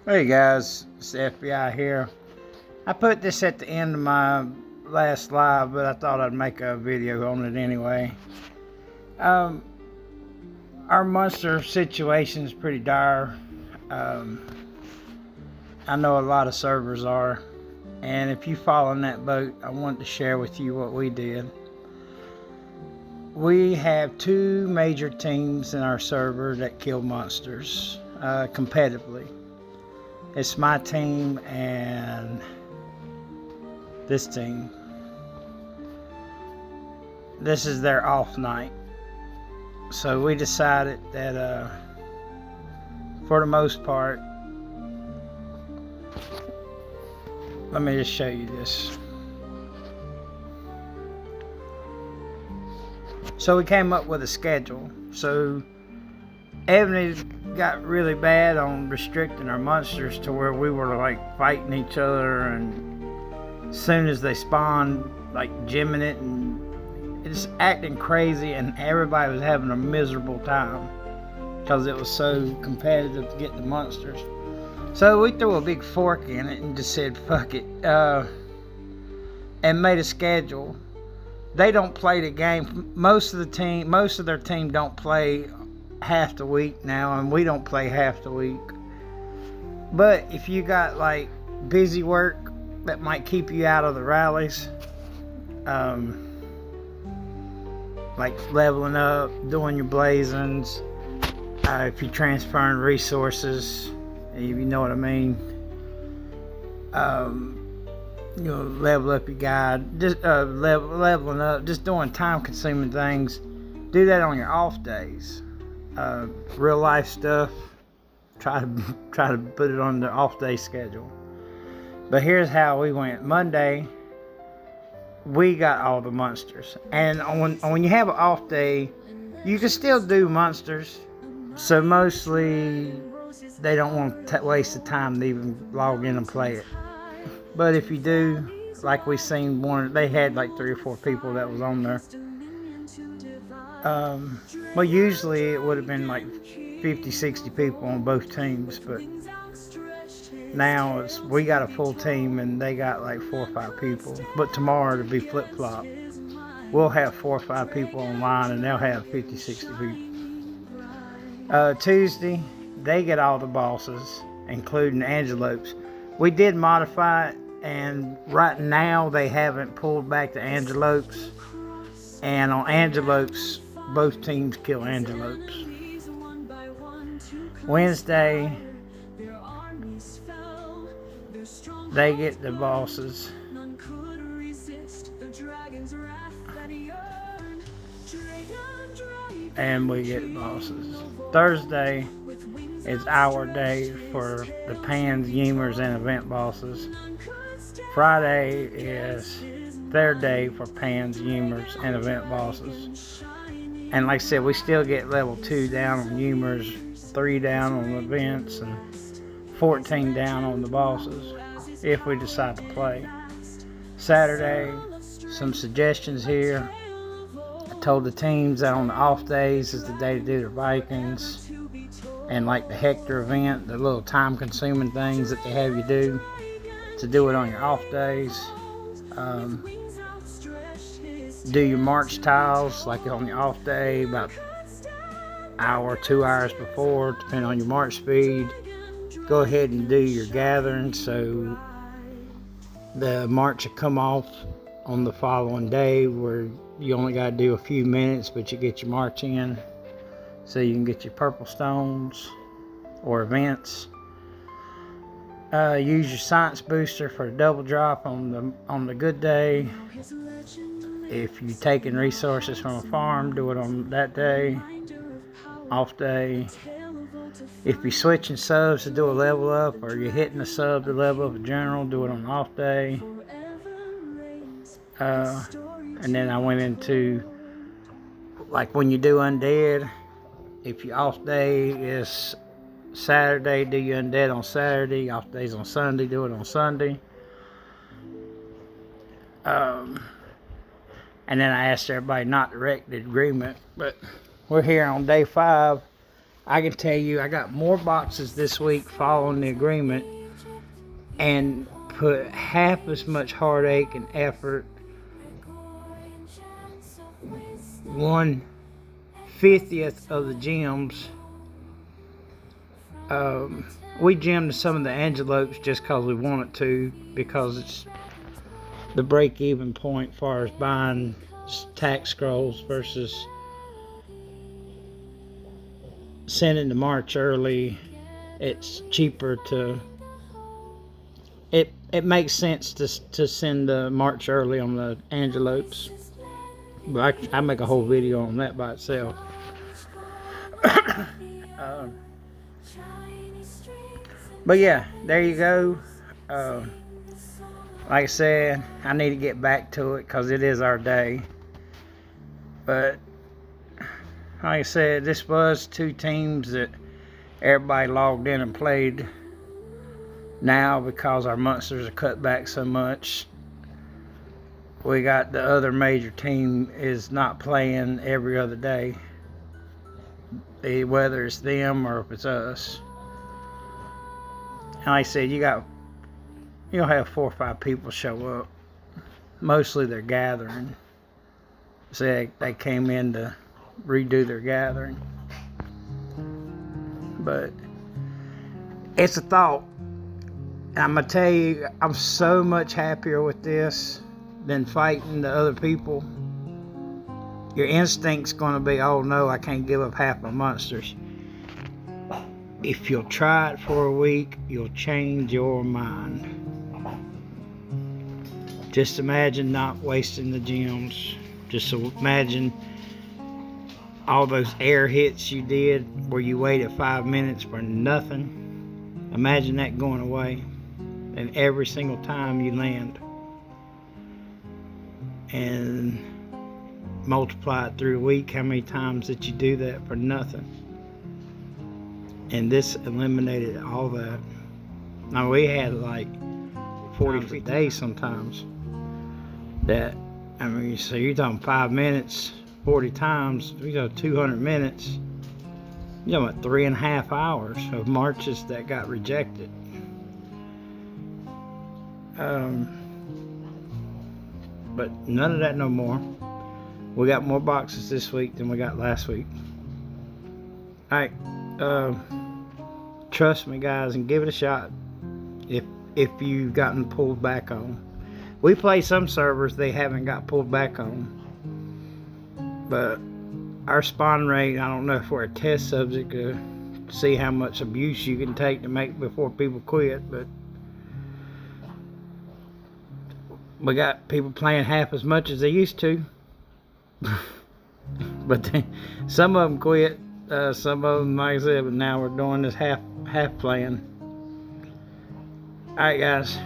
Hey guys, it's the FBI here. I put this at the end of my last live, but I thought I'd make a video on it anyway. Um, our monster situation is pretty dire. Um, I know a lot of servers are, and if you fall in that boat, I wanted to share with you what we did. We have two major teams in our server that kill monsters competitively. It's my team and this team. This is their off night. So we decided that for the most part, let me just show you this. So we came up with a schedule. So Ebony got really bad on restricting our monsters to where we were like fighting each other, and as soon as they spawned, like gymming it and it's acting crazy, and everybody was having a miserable time because it was so competitive to get the monsters. So we threw a big fork in it and just said fuck it, and made a schedule. They don't play the game. Most of their team don't play half the week now, and we don't play half the week. But if you got like busy work that might keep you out of the rallies, like leveling up, doing your blazings, if you're transferring resources, if you know what I mean, level up your guide, just leveling up, just doing time consuming things. Do that on your off days. Real life stuff, try to put it on the off day schedule. But here's how we went. Monday, we got all the monsters, and when you have an off day, you can still do monsters. So mostly they don't want to waste the time to even log in and play it. But if you do, like we seen one, they had like 3 or 4 people that was on there. Well, usually it would have been like 50, 60 people on both teams, but now we got a full team and they got like 4 or 5 people. But tomorrow it'll be flip-flop. We'll have 4 or 5 people online and they'll have 50, 60 people. Tuesday, they get all the bosses, including antelopes. We did modify it, and right now they haven't pulled back the antelopes. And on antelopes, both teams kill antelopes. Wednesday, they get the bosses. And we get bosses. Thursday is our day for the pans, Yemers, and event bosses. Friday is their day for pans, Yemers, and event bosses. And like I said, we still get level 2 down on Yemers, 3 down on events, and 14 down on the bosses if we decide to play. Saturday, some suggestions here. I told the teams that on the off days is the day to do their Vikings and like the Hector event, the little time consuming things that they have you do, to do it on your off days. Do your march tiles like on your off day about an hour, 2 hours before, depending on your march speed. Go ahead and do your gathering so the march will come off on the following day, where you only got to do a few minutes, but you get your march in so you can get your purple stones or events. Use your science booster for a double drop on the good day. If you're taking resources from a farm, do it on that day. Off day. If you're switching subs to do a level up, or you're hitting a sub to level up a general, do it on off day. And then I went into like when you do undead, if your off day is Saturday, do your undead on Saturday. Off days on Sunday, do it on Sunday. And then I asked everybody not to wreck the agreement, but we're here on day 5, I can tell you I got more boxes this week following the agreement and put half as much heartache and effort, 1/50th of the gems. We gemmed some of the antelopes just because we wanted to, because it's the break-even point as far as buying tax scrolls versus sending to March early. It's cheaper to it makes sense to send the March early on the antelopes, but I make a whole video on that by itself. But yeah, there you go. Like I said, I need to get back to it because it is our day. But like I said, this was 2 teams that everybody logged in and played. Now, because our monsters are cut back so much, we got the other major team is not playing every other day, whether it's them or if it's us. And like I said, you'll have 4 or 5 people show up. Mostly they're gathering. So they came in to redo their gathering. But it's a thought. I'm gonna tell you, I'm so much happier with this than fighting the other people. Your instinct's gonna be, oh no, I can't give up half my monsters. If you'll try it for a week, you'll change your mind. Just imagine not wasting the gems. Just imagine all those air hits you did where you waited 5 minutes for nothing. Imagine that going away. And every single time you land. And multiply it through a week, how many times did you do that for nothing? And this eliminated all that. Now we had like 40 a day sometimes. That, I mean, so you're talking 5 minutes, 40 times, we got 200 minutes. You're talking about 3.5 hours of marches that got rejected. But none of that no more. We got more boxes this week than we got last week. Alright, trust me guys, and give it a shot if you've gotten pulled back on. We play some servers they haven't got pulled back on, but our spawn rate, I don't know if we're a test subject to see how much abuse you can take to make before people quit, but we got people playing half as much as they used to. But some of them quit, some of them, like I said, but now we're doing this half playing. Alright guys,